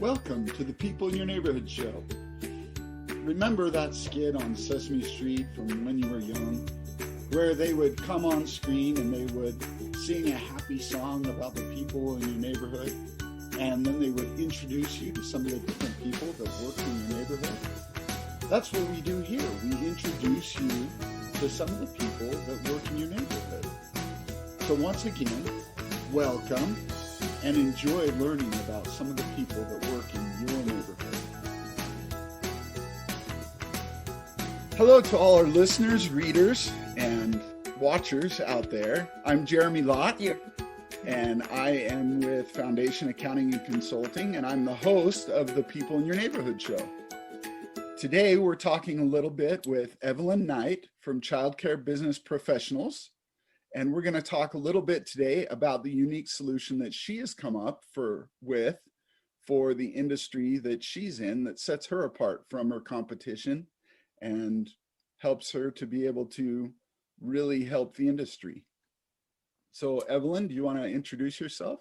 Welcome to the People in Your Neighborhood show. Remember that skit on Sesame Street from when you were young, where they would come on screen and they would sing a happy song about the people in your neighborhood, and then they would introduce you to some of the different people that work in your neighborhood? That's what we do here. We introduce you to some of the people that work in your neighborhood. So once again, welcome and enjoy learning about some of the people that work in your neighborhood. Hello to all our listeners, readers, and watchers out there. I'm Jeremy Lott, and I am with Foundation Accounting and Consulting, and I'm the host of the People in Your Neighborhood show. Today, we're talking a little bit with Evelyn Knight from Childcare Business Professionals. And we're going to talk a little bit today about the unique solution that she has come up with for the industry that she's in, that sets her apart from her competition and helps her to be able to really help the industry. So Evelyn, do you want to introduce yourself?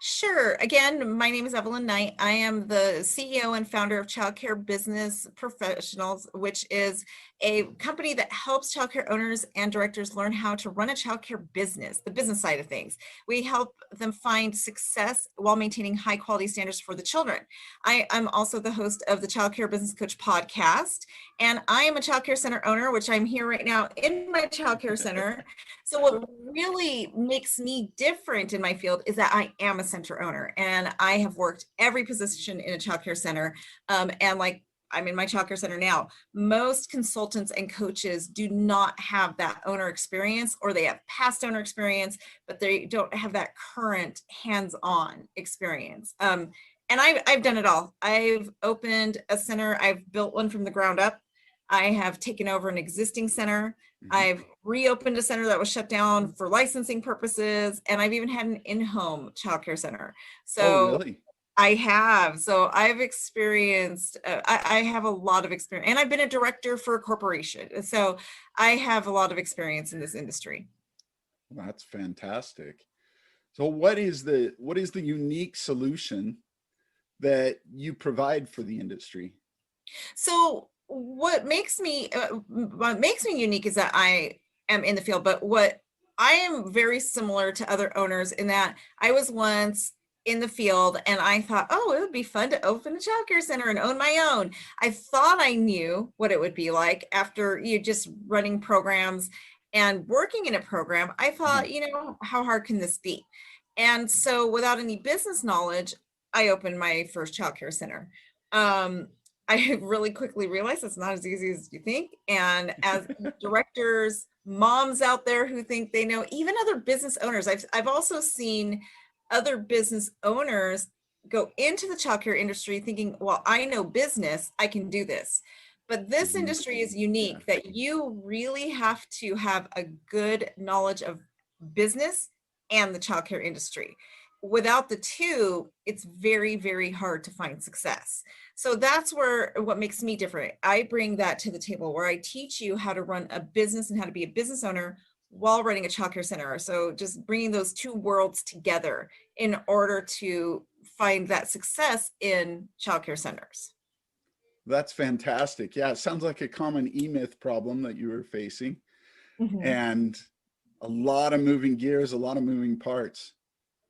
Sure. Again, my name is Evelyn Knight. I am the CEO and founder of Childcare Business Professionals, which is a company that helps childcare owners and directors learn how to run a childcare business, the business side of things. We help them find success while maintaining high quality standards for the children. I'm also the host of the Childcare Business Coach podcast, and I am a childcare center owner, which I'm here right now in my childcare center. So what really makes me different in my field is that I am a center owner, and I have worked every position in a childcare center. And like I'm in my childcare center now, most consultants and coaches do not have that owner experience, or they have past owner experience, but they don't have that current hands-on experience. And I've done it all. I've opened a center. I've built one from the ground up. I have taken over an existing center. I've reopened a center that was shut down for licensing purposes, and I've even had an in-home childcare center. So really? I have. So I've experienced, I have a lot of experience, and I've been a director for a corporation. So I have a lot of experience in this industry. That's fantastic. So what is the unique solution that you provide for the industry? So what makes me unique is that I am in the field, but what I am very similar to other owners in that I was once in the field and I thought, oh, it would be fun to open a childcare center and own my own. I thought I knew what it would be like after you just running programs and working in a program. I thought, how hard can this be? And so without any business knowledge, I opened my first childcare center. I really quickly realized it's not as easy as you think. And as directors, moms out there who think they know, even other business owners, I've also seen other business owners go into the childcare industry thinking, well, I know business, I can do this. But this industry is unique that you really have to have a good knowledge of business and the childcare industry. Without the two, it's very, very hard to find success. So that's what makes me different. I bring that to the table where I teach you how to run a business and how to be a business owner while running a childcare center. So just bringing those two worlds together in order to find that success in childcare centers. That's fantastic. Yeah, it sounds like a common E-Myth problem that you were facing. And a lot of moving gears, a lot of moving parts.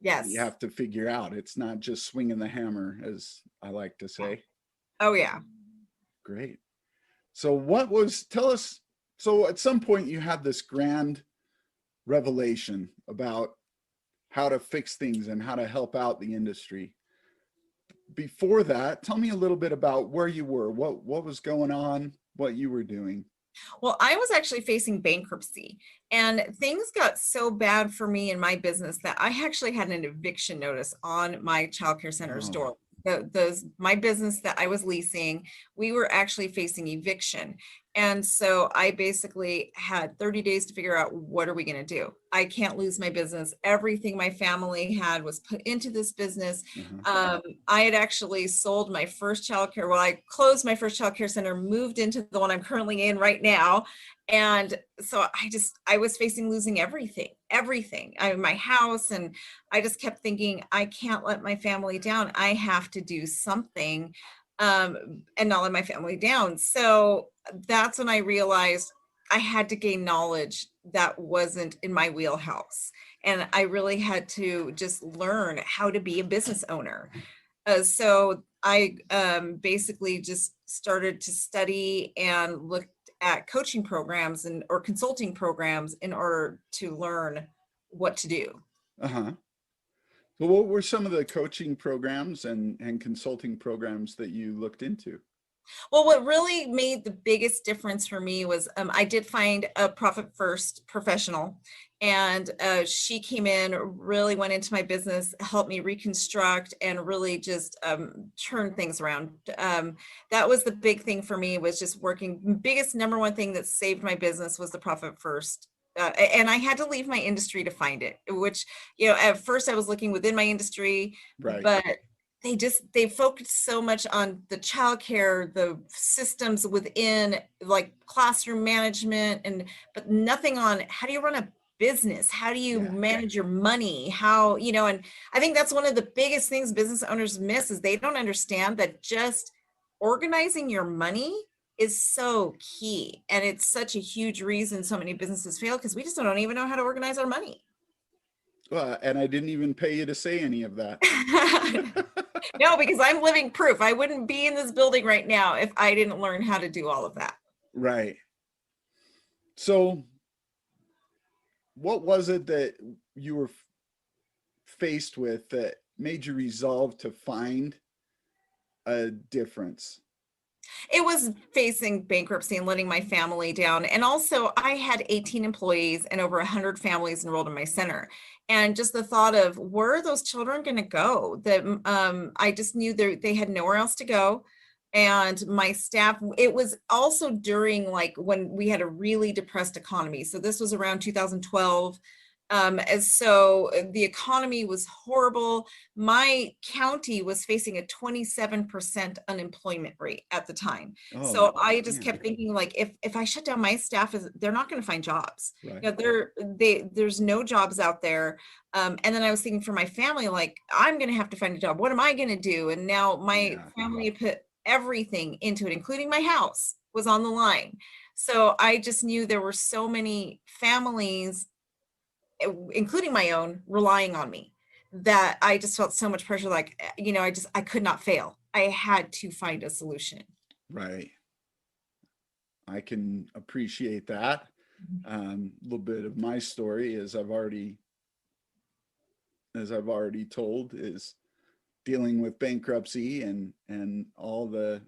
Yes. You have to figure out. It's not just swinging the hammer, as I like to say. Oh, yeah. Great. So tell us, so at some point you had this grand revelation about how to fix things and how to help out the industry. Before that, tell me a little bit about where you were, what was going on, what you were doing. Well, I was actually facing bankruptcy, and things got so bad for me in my business that I actually had an eviction notice on my childcare center's door. My business that I was leasing, we were actually facing eviction. And so I basically had 30 days to figure out, what are we going to do? I can't lose my business. Everything my family had was put into this business. I had actually sold my first childcare. Well, I closed my first childcare center, moved into the one I'm currently in right now. And so I was facing losing everything. everything. My house, and I just kept thinking, I can't let my family down. I have to do something, and not let my family down. So that's when I realized I had to gain knowledge that wasn't in my wheelhouse. And I really had to just learn how to be a business owner. So I basically just started to study and looked at coaching programs and or consulting programs in order to learn what to do. Uh-huh. So what were some of the coaching programs and consulting programs that you looked into? Well, what really made the biggest difference for me was I did find a profit first professional, and she came in, really went into my business, helped me reconstruct, and really just turn things around. That was the big thing for me, was just working. Biggest number one thing that saved my business was the profit first. And I had to leave my industry to find it, which, at first I was looking within my industry, Right. but they focused so much on the childcare, the systems within, like classroom management, but nothing on how do you run a business? How do you Yeah. manage your money? How, and I think that's one of the biggest things business owners miss, is they don't understand that just organizing your money is so key. And it's such a huge reason so many businesses fail, because we just don't even know how to organize our money. Well, and I didn't even pay you to say any of that. No, because I'm living proof. I wouldn't be in this building right now if I didn't learn how to do all of that. Right. So what was it that you were faced with that made you resolve to find a difference? It was facing bankruptcy and letting my family down. And also, I had 18 employees and over 100 families enrolled in my center. And just the thought of, where are those children going to go? That I just knew they had nowhere else to go. And my staff, it was also during like when we had a really depressed economy. So this was around 2012. And so the economy was horrible. My county was facing a 27% unemployment rate at the time. Oh, So I just man. kept thinking, like, if I shut down my staff, they're not going to find jobs. Right. There's no jobs out there. And then I was thinking for my family, like, I'm going to have to find a job. What am I going to do? And now my family put everything into it, including my house was on the line. So I just knew there were so many families, including my own, relying on me, that I just felt so much pressure. Like, I could not fail. I had to find a solution. Right. I can appreciate that. A little bit of my story, as I've already told, is dealing with bankruptcy and all the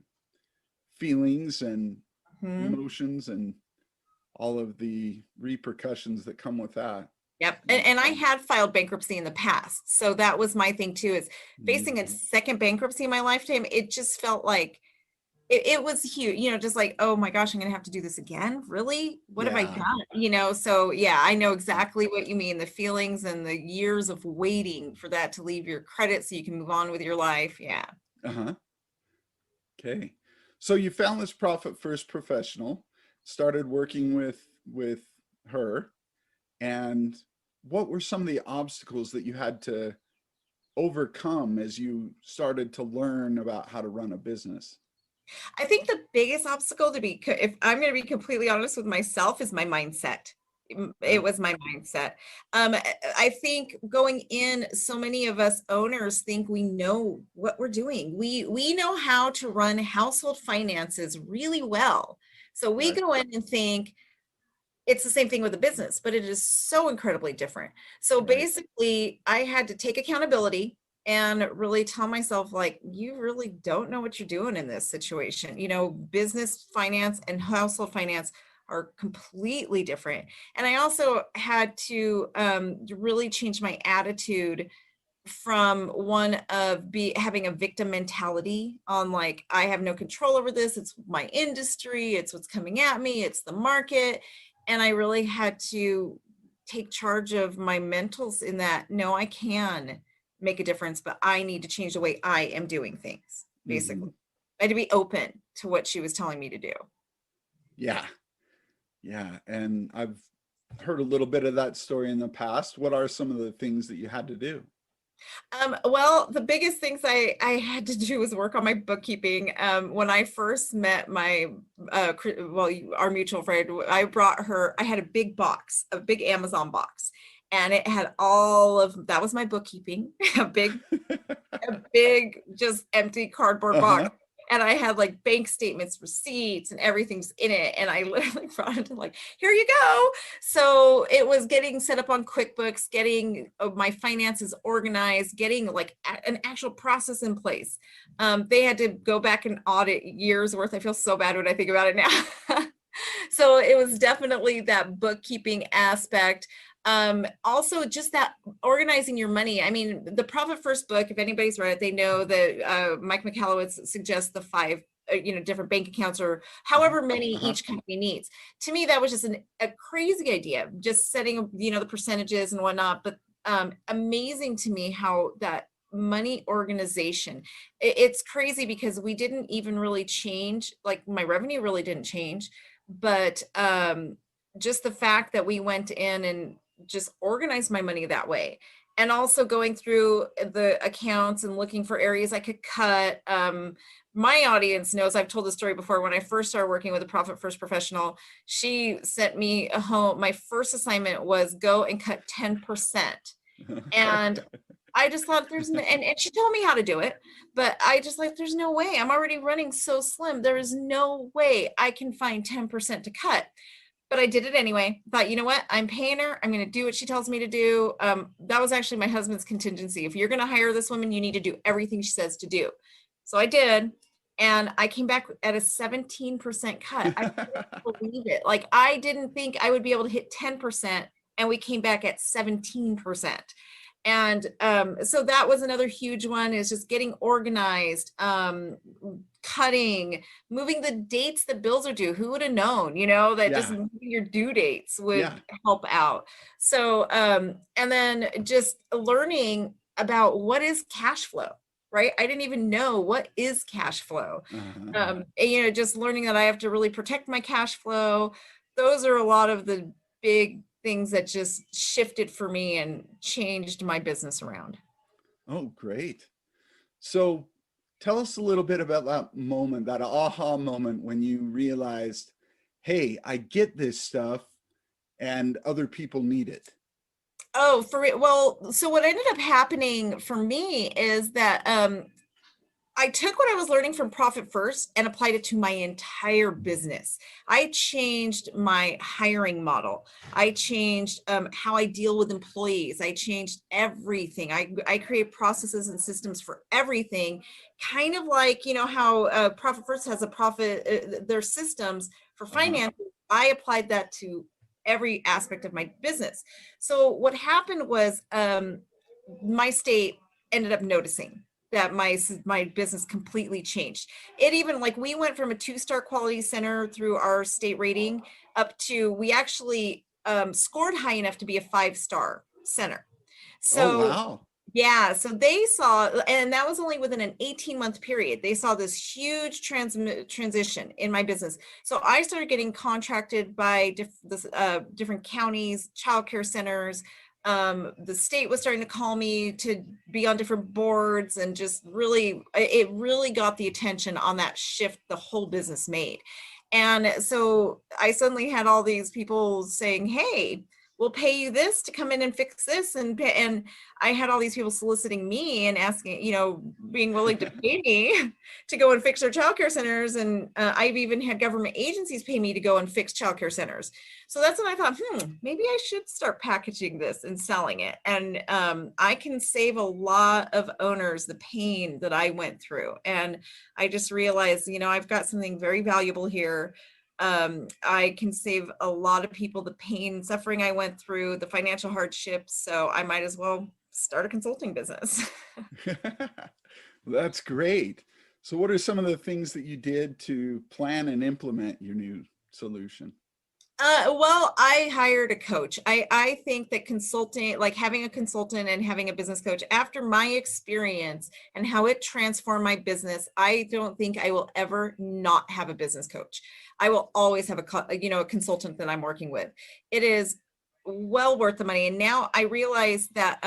feelings and emotions and all of the repercussions that come with that. Yep. And I had filed bankruptcy in the past. So that was my thing too, is facing a second bankruptcy in my lifetime. It just felt like it was huge, just like, oh my gosh, I'm going to have to do this again. Really? What have I done? So yeah, I know exactly what you mean. The feelings and the years of waiting for that to leave your credit so you can move on with your life. Yeah. Uh-huh. Okay. So you found this profit first professional, started working with her, and what were some of the obstacles that you had to overcome as you started to learn about how to run a business? I think the biggest obstacle, if I'm going to be completely honest with myself, is my mindset. It was my mindset. I think going in, so many of us owners think we know what we're doing. We know how to run household finances really well. So we Right. go in and think it's the same thing with a business, but it is so incredibly different. So Right. basically, I had to take accountability and really tell myself, like, you really don't know what you're doing in this situation. Business finance and household finance are completely different. And I also had to really change my attitude from one of having a victim mentality on, like, I have no control over this. It's my industry. It's what's coming at me. It's the market. And I really had to take charge of my mentals in that, no, I can make a difference, but I need to change the way I am doing things, basically. I had to be open to what she was telling me to do. Yeah. Yeah. And heard a little bit of that story in the past. What are some of the things that you had to do? Well, the biggest things I had to do was work on my bookkeeping. When I first met my, our mutual friend, I brought her, I had a big box, a big Amazon box, and it had that was my bookkeeping, a big, just empty cardboard Uh-huh. box. And I had like bank statements, receipts, and everything's in it. And I literally brought it to like, here you go. So it was getting set up on QuickBooks, getting my finances organized, getting like an actual process in place. They had to go back and audit years worth. I feel so bad when I think about it now. So it was definitely that bookkeeping aspect. Also just that organizing your money. I mean, the Profit First book, if anybody's read it, they know that Mike Michalowicz suggests the 5 different bank accounts or however many each company needs. To me, that was just a crazy idea, just setting, the percentages and whatnot. But amazing to me how that money organization, it's crazy because we didn't even really change, like my revenue really didn't change, but just the fact that we went in and just organized my money that way, and also going through the accounts and looking for areas I could cut. My audience knows, I've told the story before, when I first started working with a Profit First professional, she sent me a home. My first assignment was go and cut 10%. And I just thought and she told me how to do it, but I just like, there's no way. I'm already running so slim. There is no way I can find 10% to cut. But I did it anyway. Thought, you know what? I'm paying her. I'm going to do what she tells me to do. That was actually my husband's contingency. If you're going to hire this woman, you need to do everything she says to do. So I did. And I came back at a 17% cut. I couldn't believe it. Like, I didn't think I would be able to hit 10%, and we came back at 17%. And so that was another huge one, is just getting organized, cutting, moving the dates that bills are due. Who would have known, that just moving your due dates would help out. So, and then just learning about what is cash flow, right? I didn't even know what is cash flow. And, just learning that I have to really protect my cash flow. Those are a lot of the big things that just shifted for me and changed my business around. Oh, great. So tell us a little bit about that moment, that aha moment when you realized, hey, I get this stuff and other people need it. Oh, well, so what ended up happening for me is that I took what I was learning from Profit First and applied it to my entire business. I changed my hiring model. I changed how I deal with employees. I changed everything. I create processes and systems for everything, kind of like, how Profit First has their systems for finance. I applied that to every aspect of my business. So what happened was my state ended up noticing that my business completely changed. It even, like, we went from a 2-star quality center through our state rating up to, we actually scored high enough to be a 5-star center. So, wow. Yeah, so they saw, and that was only within an 18-month period, they saw this huge transition in my business. So I started getting contracted by different counties, childcare centers. The state was starting to call me to be on different boards, and just it really got the attention on that shift the whole business made. And so I suddenly had all these people saying, hey, we'll pay you this to come in and fix this. And I had all these people soliciting me and asking, being willing to pay me to go and fix their childcare centers. And I've even had government agencies pay me to go and fix childcare centers. So that's when I thought, maybe I should start packaging this and selling it. And I can save a lot of owners the pain that I went through. And I just realized, I've got something very valuable here. I can save a lot of people the pain, suffering I went through, the financial hardships. So I might as well start a consulting business. That's great. So what are some of the things that you did to plan and implement your new solution? Well, I hired a coach. I think that consulting, like having a consultant and having a business coach, after my experience and how it transformed my business, I don't think I will ever not have a business coach. I will always have a consultant that I'm working with. It is well worth the money. And now I realize that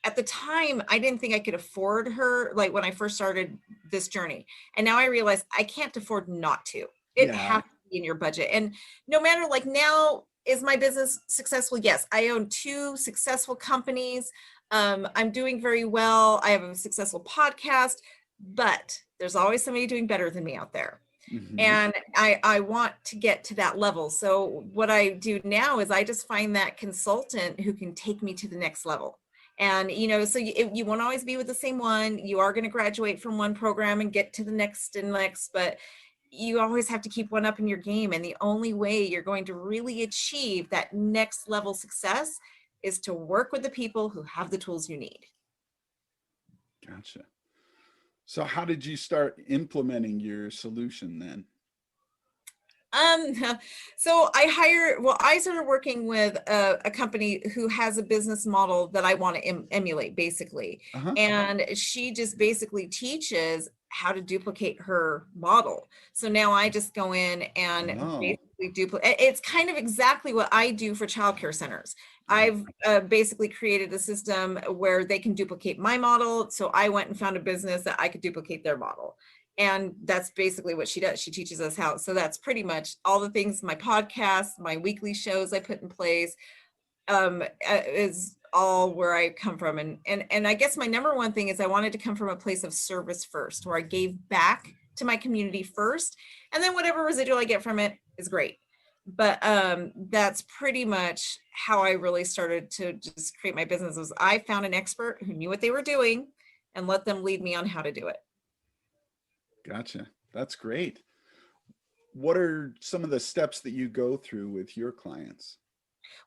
at the time, I didn't think I could afford her, like when I first started this journey. And now I realize I can't afford not to. It Yeah. has to be in your budget. And no matter, like, now, is my business successful? Yes. I own 2 successful companies. I'm doing very well. I have a successful podcast, but there's always somebody doing better than me out there. Mhm. And I want to get to that level. So what I do now is I just find that consultant who can take me to the next level. And, so you won't always be with the same one. You are going to graduate from one program and get to the next and next, but you always have to keep one up in your game. And the only way you're going to really achieve that next level success is to work with the people who have the tools you need. Gotcha. So how did you start implementing your solution then? Um, so I started working with a company who has a business model that I want to emulate, basically. Uh-huh. And she just basically teaches how to duplicate her model. So now I just go in and Oh. basically duplicate. It's kind of exactly what I do for childcare centers. I've basically created a system where they can duplicate my model. So I went and found a business that I could duplicate their model. And that's basically what she does. She teaches us how. So that's pretty much all the things, my podcast, my weekly shows I put in place, is all where I come from. And I guess my number one thing is I wanted to come from a place of service first, where I gave back to my community first, and then whatever residual I get from it is great. But that's pretty much how I really started to just create my business. Was I found an expert who knew what they were doing and let them lead me on how to do it. Gotcha. That's great. What are some of the steps that you go through with your clients?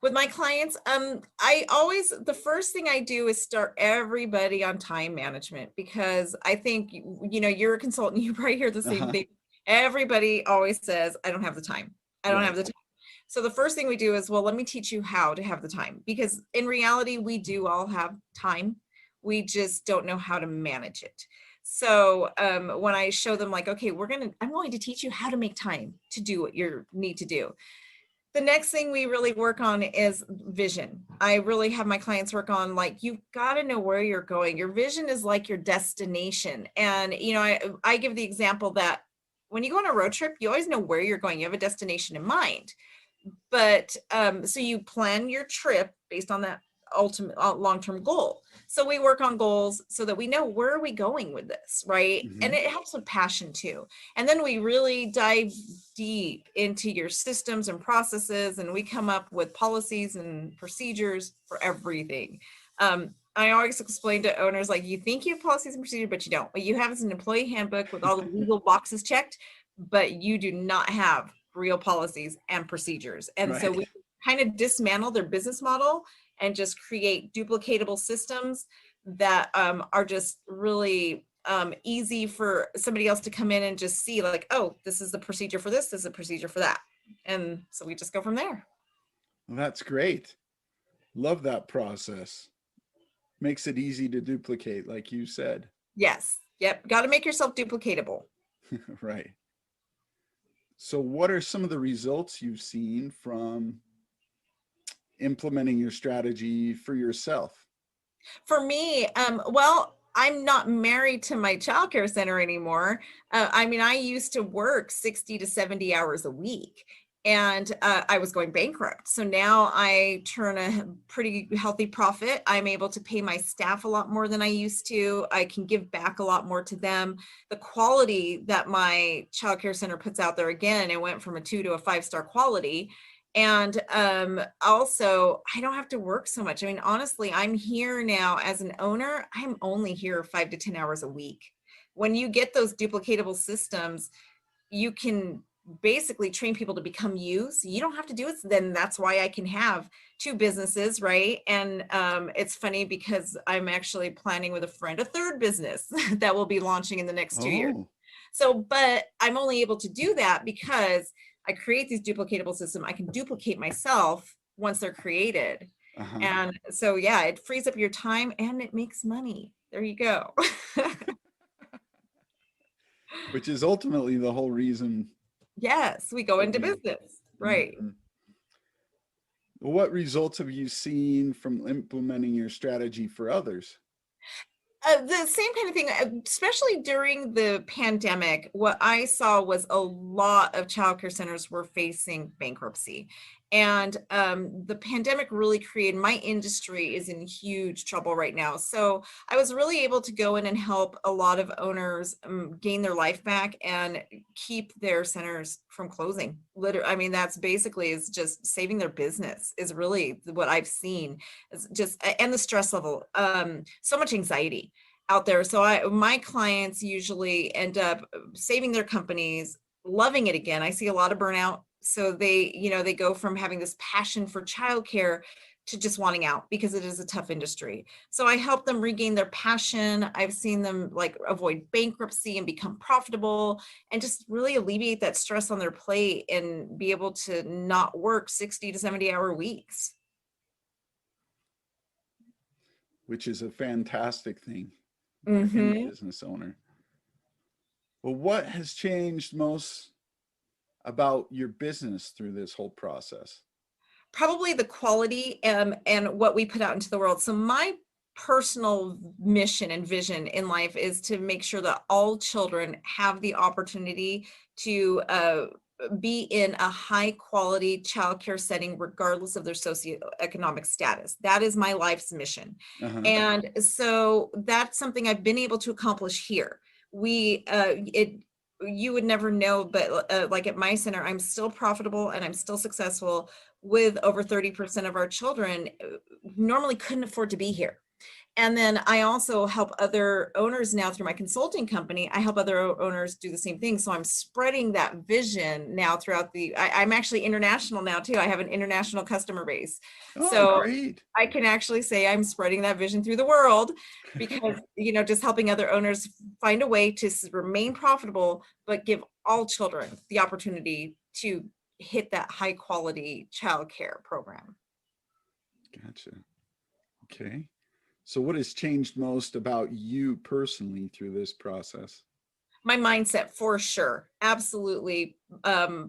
With my clients, the first thing I do is start everybody on time management, because I think, you're a consultant, you probably hear the same Uh-huh. thing. Everybody always says, I don't have the time. I don't have Right. the time. So the first thing we do is, well, let me teach you how to have the time, because in reality, we do all have time. We just don't know how to manage it. So when I show them, like, okay, I'm going to teach you how to make time to do what you need to do. The next thing we really work on is vision. I really have my clients work on, like, you've got to know where you're going. Your vision is like your destination. And, I give the example that when you go on a road trip, you always know where you're going. You have a destination in mind. But so you plan your trip based on that ultimate long-term goal. So we work on goals so that we know, where are we going with this, right? And Mhm. it helps with passion too. And then we really dive deep into your systems and processes, and we come up with policies and procedures for everything. I always explain to owners, like, you think you have policies and procedures, but you don't. What you have is an employee handbook with all the legal boxes checked, but you do not have real policies and procedures. And so Right. we kind of dismantle their business model and just create duplicatable systems that are just really easy for somebody else to come in and just see, like, oh, this is the procedure for this is a procedure for that. And so we just go from there. Well, that's great. Love that process. Makes it easy to duplicate, like you said. Yes. Yep. Got to make yourself duplicatable. Right. So what are some of the results you've seen from implementing your strategy for yourself? For me, well, I'm not married to my childcare center anymore. I used to work 60 to 70 hours a week, and I was going bankrupt. So now I turn a pretty healthy profit. I'm able to pay my staff a lot more than I used to. I can give back a lot more to them. The quality that my childcare center puts out there, again, it went from a 2 to a 5-star quality. And also, I don't have to work so much. I mean, honestly, I'm here now as an owner. I'm only here 5 to 10 hours a week. When you get those duplicatable systems, you can basically train people to become you. So you don't have to do it. Then that's why I can have 2 businesses, right? And it's funny, because I'm actually planning with a friend a 3rd business that will be launching in the next 2 years. Oh, So, but I'm only able to do that because I create these duplicatable systems. I can duplicate myself once they're created. uh-huh. And so, yeah, it frees up your time and it makes money. There you go. Which is ultimately the whole reason Yes, we go that into we. business. Right. Mhm. What results have you seen from implementing your strategy for others? The same kind of thing, especially during the pandemic, what I saw was a lot of childcare centers were facing bankruptcy. And the pandemic really created, my industry is in huge trouble right now. So I was really able to go in and help a lot of owners gain their life back and keep their centers from closing. Literally, I mean, that's basically is just saving their business is really what I've seen. It's just, and the stress level, so much anxiety out there. So my clients usually end up saving their companies, loving it again. I see a lot of burnout. So they go from having this passion for childcare to just wanting out because it is a tough industry. So I help them regain their passion. I've seen them like avoid bankruptcy and become profitable and just really alleviate that stress on their plate and be able to not work 60 to 70-hour weeks. Which is a fantastic thing for any Mm-hmm. business owner. Well, what has changed most about your business through this whole process? Probably the quality and what we put out into the world. So my personal mission and vision in life is to make sure that all children have the opportunity to be in a high quality childcare setting, regardless of their socioeconomic status. That is my life's mission. Uh-huh. And so that's something I've been able to accomplish here. You would never know, but like at my center, I'm still profitable and I'm still successful with over 30% of our children normally couldn't afford to be here. And then I also help other owners now through my consulting company. I help other owners do the same thing. So I'm spreading that vision now throughout I'm actually international now too. I have an international customer base. Oh, So great. I can actually say I'm spreading that vision through the world because, just helping other owners find a way to remain profitable, but give all children the opportunity to hit that high quality childcare program. Gotcha. Okay. So what has changed most about you personally through this process? My mindset, for sure, absolutely,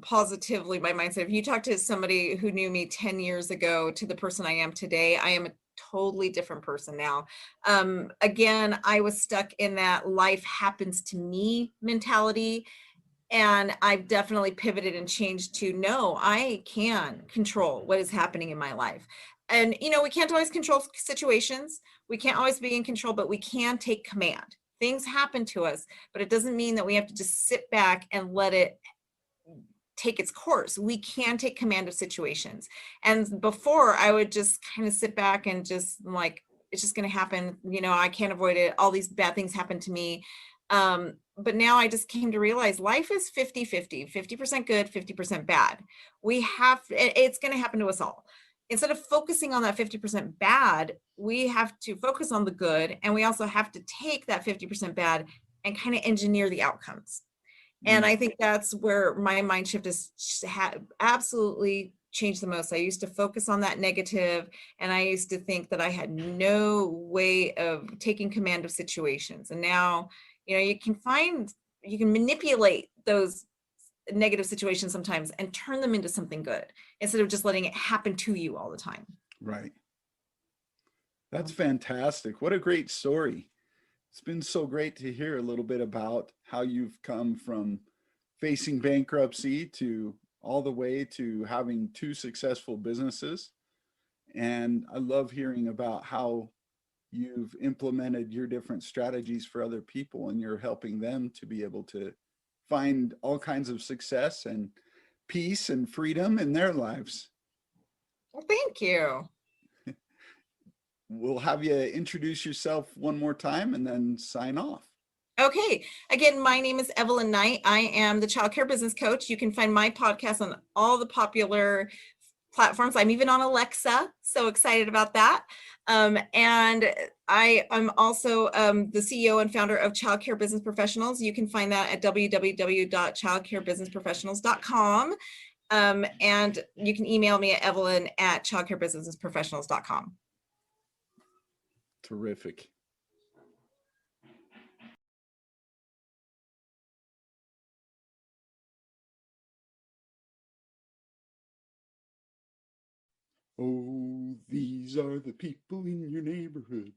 positively my mindset. If you talk to somebody who knew me 10 years ago to the person I am today, I am a totally different person now. Again, I was stuck in that life happens to me mentality. And I've definitely pivoted and changed to no, I can control what is happening in my life. And, we can't always control situations. We can't always be in control, but we can take command. Things happen to us, but it doesn't mean that we have to just sit back and let it take its course. We can take command of situations. And before, I would just kind of sit back and just like, it's just going to happen. I can't avoid it. All these bad things happen to me. But now I just came to realize life is 50-50, 50% good, 50% bad. It's going to happen to us all. Instead of focusing on that 50% bad, we have to focus on the good. And we also have to take that 50% bad and kind of engineer the outcomes. And I think that's where my mind shift has absolutely changed the most. I used to focus on that negative, and I used to think that I had no way of taking command of situations. And now, you can manipulate those negative situations sometimes and turn them into something good instead of just letting it happen to you all the time. Right. That's fantastic. What a great story. It's been so great to hear a little bit about how you've come from facing bankruptcy to all the way to having two successful businesses. And I love hearing about how you've implemented your different strategies for other people and you're helping them to be able to find all kinds of success and peace and freedom in their lives. Well, thank you. We'll have you introduce yourself one more time and then sign off. Okay. Again, my name is Evelyn Knight. I am the childcare business coach. You can find my podcast on all the popular platforms. I'm even on Alexa. So excited about that. And I am also the CEO and founder of Childcare Business Professionals. You can find that at www.childcarebusinessprofessionals.com. And you can email me at evelyn@childcarebusinessprofessionals.com. Terrific. Oh, these are the people in your neighborhood,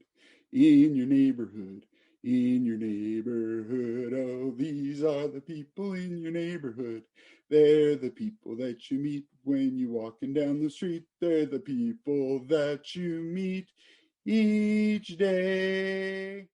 in your neighborhood, in your neighborhood. Oh, these are the people in your neighborhood. They're the people that you meet when you're walking down the street. They're the people that you meet each day.